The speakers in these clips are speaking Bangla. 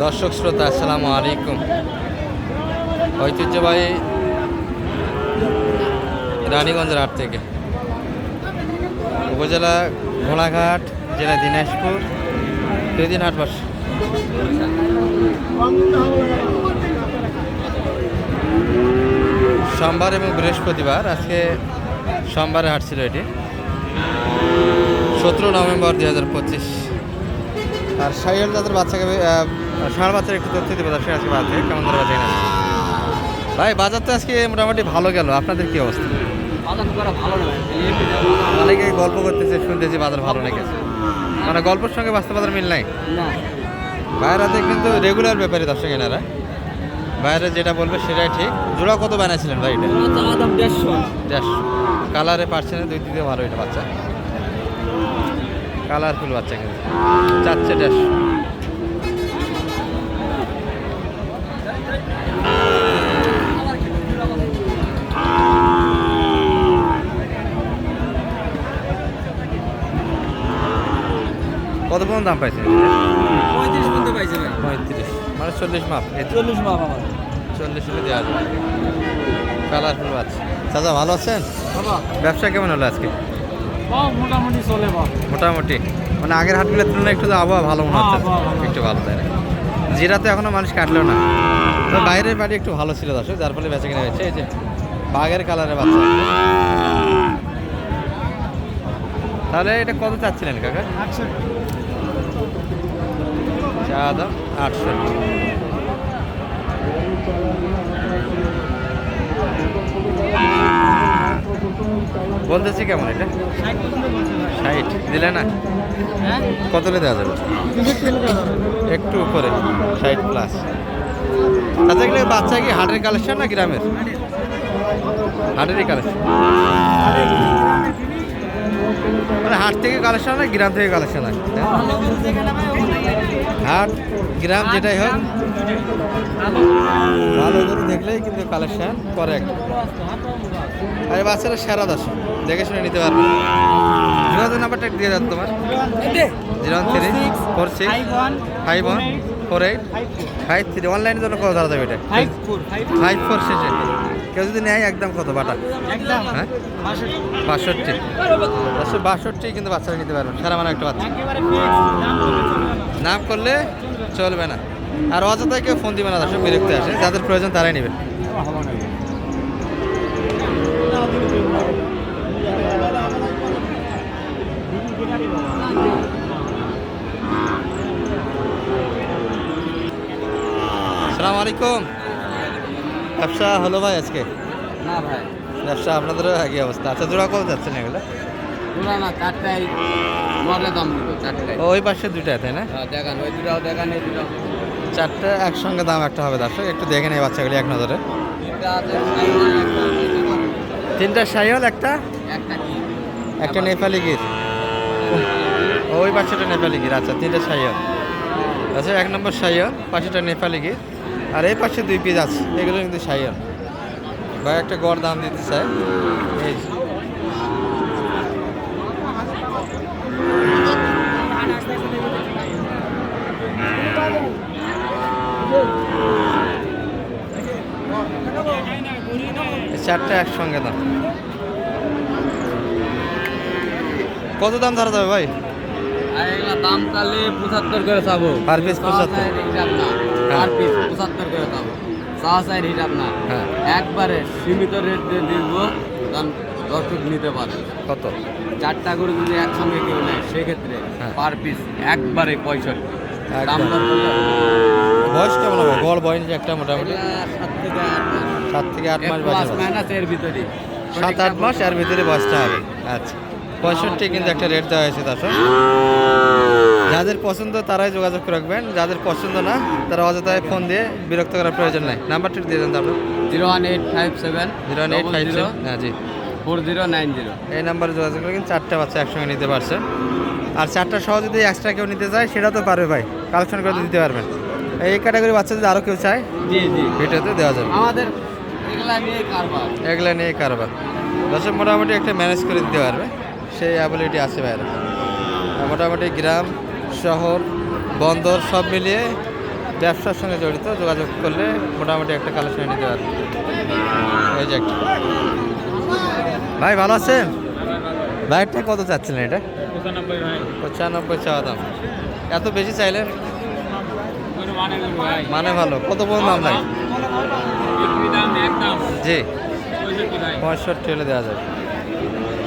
দর্শক শ্রোতা আসসালামু আলাইকুম। ঐতিহ্যবাহী রানীগঞ্জের হাট থেকে, উপজেলা ঘোড়াঘাট, জেলা দিনাজপুর, 2 দিন হাট বসে। সোমবার এবং বৃহস্পতিবার। আজকে সোমবারে হাট ছিল এটি, 17 নভেম্বর 2025। আর সাইয়াল যাদের বাচ্চাকে ষাঁড় বাচ্চার একটু তথ্য দেবো দর্শক আজকে বাদ থেকে কেমন ধরে বাচ্চা কিনা। ভাই বাজার তো আজকে মোটামুটি ভালো গেল, আপনাদের কি অবস্থা? অনেকে গল্প করতেছে, শুনতেছি বাজার ভালো নাকি, মানে গল্পের সঙ্গে বাস্তব বাজার মিল নাই। বাইরেতে কিন্তু রেগুলার ব্যাপারে দর্শক এনারা বাইরে যেটা বলবে সেটাই ঠিক। জোড়া কত বানাইছিলেন ভাই? এটা 150। কালারে পারছেন 2 ভালো, এটা বাচ্চা কালারফুল বাচ্চা কিন্তু চাচ্ছে 150। কত পর্যন্ত দাম পাইছেন? 35 পর্যন্ত পাইছে ভাই। 35 মানে 40 মাপ। 40 মাপ আমার 40 হলে দেওয়া যাবে। কালারফুল বাচ্চা। চাচা ভালো আছেন? বাবা ব্যবসা কেমন হলো আজকে? মোটামুটি চলে বা মোটামুটি মানে আগের হাটগুলোর তুলনায় একটু আবহাওয়া ভালো মনে হচ্ছে, একটু ভালো তাই না? জিরাতে এখনো মানুষ কাটলেও না, তো বাইরের বাড়ি একটু ভালো ছিল দর্শক, যার ফলে বেঁচে কিনে হয়েছে। এই যে বাঘের কালারের বাচ্চা। তাহলে এটা কত চাচ্ছিলেন কাকা? চা দাম 68। বলতেছি কেমন এটা? 60 দিলে না? কত দেওয়া যাবে? একটু উপরে 60+। আচ্ছা এগুলো বাচ্চা কি হাটের কালেকশন না গ্রামের? হাটেরই কালেকশন, মানে হাট থেকে কালেকশন না গ্রাম থেকে কালেকশন হয়? হাট গ্রাম যেটাই হোক, ভালো করে দেখলেই কিন্তু কালেকশন করে একটা। আর বাচ্চারা সেরা দর্শক, দেখে শুনে নিতে পারবে। যোগাযোগ নাম্বারটা দিয়ে যান তোমার। 03446514853। অনলাইনের জন্য কত ধরা যাবে এটা? 54 শেষে। কেউ যদি নেয় একদম কত বাটা? হ্যাঁ 62। 62 কিন্তু বাচ্চারা নিতে পারবেন, সারা মানে একটা বাচ্চা। নাম করলে চলবে না, আর অযথায় কেউ ফোন দিবে না দর্শক, বিরক্তি আসে। যাদের প্রয়োজন তারাই নেবে। আসসালামু আলাইকুম। ব্যবসা হলো ভাই আজকে? না ভাই, ব্যবসা আপনাদেরও একই অবস্থা। আচ্ছা জোড়া কত যাচ্ছেন এগুলো? পুরা না চারটাই মরে দাম দিব, চারটাই। ওই পাশে দুইটা তাই না? দেখান, ওই দুটাও দেখান, এই দুটাও। চারটে একসঙ্গে দাম একটা হবে দর্শক, একটু দেখে নেই বাচ্চাগুলি এক নজরে। তিনটা সাইহল, একটা নেপালি গির। ওই পাশেটা নেপালি গির। আচ্ছা 3টে সাইহল। আচ্ছা 1 নম্বর সাইহল, পাশেটা নেপালি গির, আর এই পাশে 2 পিস আছে, এগুলো কিন্তু সাইহল। ভাই একটা গড় দাম দিতে চাই। এই চারটে একসঙ্গে দাম। কত দাম ধরা যাবে ভাই? দাম তাহলে 75 করে চাবো। Per piece 75? পার পিস 75 করে চাবো। চাষের হিসাব না, একবারে সীমিত রেট দিয়ে দিব, কারণ দর্শক নিতে পারে। কত? 4টা করে যদি একসঙ্গে কেউ নেয় সেক্ষেত্রে পার পিস একবারে 65। দাম দর করলে বয়স কেমন হবে? গড় বয়স একটা মোটামুটি 7 থেকে 8 মাস বয়স। মাইনাস এর ভিতরে 7-8 মাস এর ভিতরে বয়সটা হবে। আচ্ছা 65 কিন্তু একটা রেট দেওয়া হয়েছে দর্শক। যাদের পছন্দ তারাই যোগাযোগ রাখবেন, যাদের পছন্দ না তারা অযথায় ফোন দিয়ে বিরক্ত করার প্রয়োজন নেই। নাম্বারটি দিয়ে দেন তারপর। 01857 হ্যাঁ জি 4090। এই নাম্বারে যোগাযোগ করে কিন্তু 4টে বাচ্চা একসঙ্গে নিতে পারছেন। আর 4টা সহ যদি এক্সট্রা কেউ নিতে চায় সেটা তো পারবে ভাই, কালেকশন করে দিতে পারবেন। এই ক্যাটাগরি বাচ্চা যদি আরও কেউ চায় ভিডিওতে দেওয়া যাবে। আমাদের এগুলা নিয়ে কারবার দর্শক মোটামুটি একটা ম্যানেজ করে দিতে পারবে, সেই অ্যাবিলিটি আছে ভাইরা। মোটামুটি গ্রাম শহর বন্দর সব মিলিয়ে ব্যবসার সঙ্গে জড়িত, যোগাযোগ করলে মোটামুটি একটা কালেকশন নিতে পারবে। এই যে একটা ভাই ভালো আছেন? ভাইটা কত চাচ্ছিলেন এটা? 95 চাওয়া দাম। এত বেশি চাইলেন? মানে ভালো। কত পর্যন্ত দাম লাগে? জি 65 হলে দেওয়া যাবে।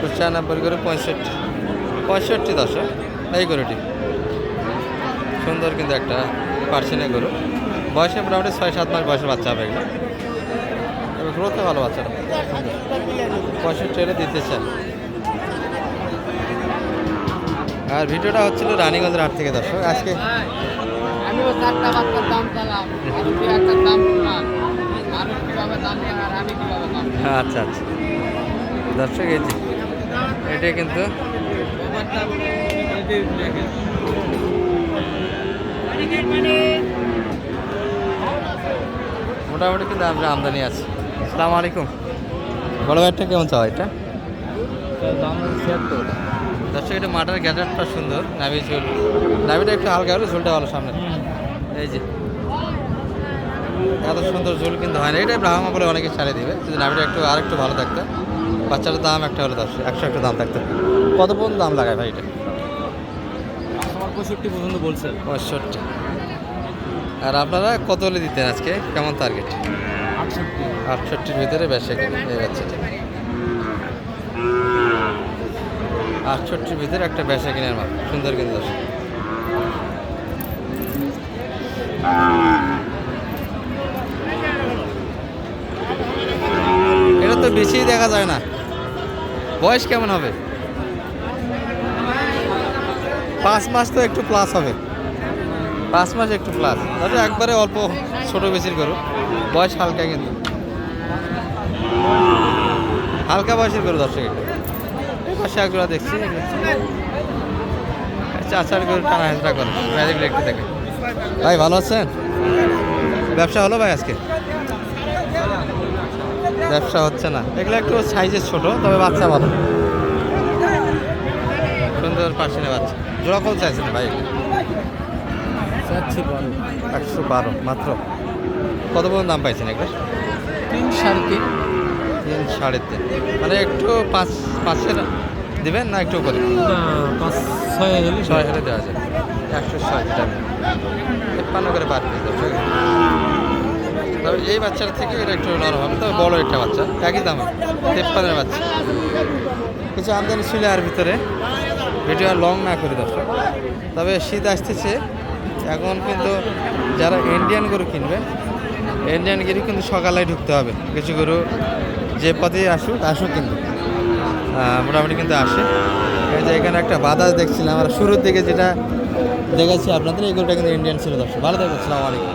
95 করে 65 10 এই গরুটি সুন্দর, কিন্তু একটা পার্সেন্টের গরু। বয়সে মোটামুটি 6-7 মাস বয়সের বাচ্চা হবে এগুলো। তবে গ্রোথে ভালো বাচ্চাটা। 65 হলে দিতে চান। আর ভিডিওটা হচ্ছিল রানীগঞ্জের হাট থেকে দর্শক। আজকে আমি ও চারটা বাচ্চার দাম চালাম, আর তুই একটা দাম শুনান, মানুষ কিভাবে দাম দেয় আর আমি কিভাবে দাম দিই। আচ্ছা আচ্ছা দর্শক, এই যে এটা কিন্তু ব্যাপারটা দেখেন। মোটামুটি কিন্তু আমরা আমদানি আছে। আসসালামু আলাইকুম। বড় ভাইটা কেমন চাও এটা? দর্শক, এটা মাটার গ্যাটারটা সুন্দর, নাভি ঝুল, নাভিটা একটু হালকা হলো, ঝুলটা ভালো সামনে। এই যে এত সুন্দর ঝুল কিন্তু হয় না, এটা ব্রাহ্মা বলে অনেকে ছাড়িয়ে দিবে। যদি নাভিটা একটু আর একটু ভালো থাকতো, বাচ্চাটার দাম একটা হলো 100 একটা দাম থাকতো। কত পর্যন্ত দাম লাগায় ভাই এটা? আমার 65 পর্যন্ত বলছেন। 65। আর আপনারা কত হলে দিতেন আজকে? কেমন টার্গেট? 68-র ভিতরে বেশি কিনে এই বাচ্চাটা। 68-র ভিতরে একটা বেশা কিনার মাল, সুন্দর কিন্তু দর্শক। এটা তো বেশি দেখা যায় না। বয়স কেমন হবে? 5 মাস তো একটু প্লাস হবে। 5 মাস একটু প্লাস, তাহলে একবারে অল্প ছোট বেশির গরু। বয়স হালকা, কিন্তু হালকা বয়সের গরু দর্শক। একটু পাশে একগুলো দেখছি, চাচার গরু টানা হেঁচড়া করে ম্যাজিক একটু দেখে। ভাই ভালো আছেন? ব্যবসা হলো ভাই আজকে? ব্যবসা হচ্ছে না। এগুলো একটু সাইজের ছোট, তবে বাচ্চা ভালো, সুন্দর পার্সেন্টে বাচ্চা। জোড়া কত চাইছেন ভাই? 112 মাত্র। কত পর্যন্ত দাম পাইছেন এগুলো? 3 3.5। 3 3.5, মানে একটু 5-5-এর দেবেন না একটু করে? 6 হলে দেওয়া যায়। 106 যেটা 53 করে পার পিস। তবে এই বাচ্চার থেকে এটা একটু নরম হবে, তবে বড় একটা বাচ্চা, একই দামে 53-এর বাচ্চা। কিছু আমদানি ছিল আর ভিতরে, ভিডিও আর লং না করি দর্শক। তবে শীত আসতেছে এখন, কিন্তু যারা ইন্ডিয়ান গরু কিনবে, ইন্ডিয়ান গরু কিন্তু সকালে ঢুকতে হবে। কিছু গরু যে পথে আসুক কিন্তু মোটামুটি কিন্তু আসে। এই যে এখানে একটা বাতাস দেখছিলাম আমরা শুরুর দিকে, যেটা দেখেছি আপনাদের, এই গরুটা কিন্তু ইন্ডিয়ান ছিল দর্শক। ভালো থাকবেন, আসসালামু আলাইকুম।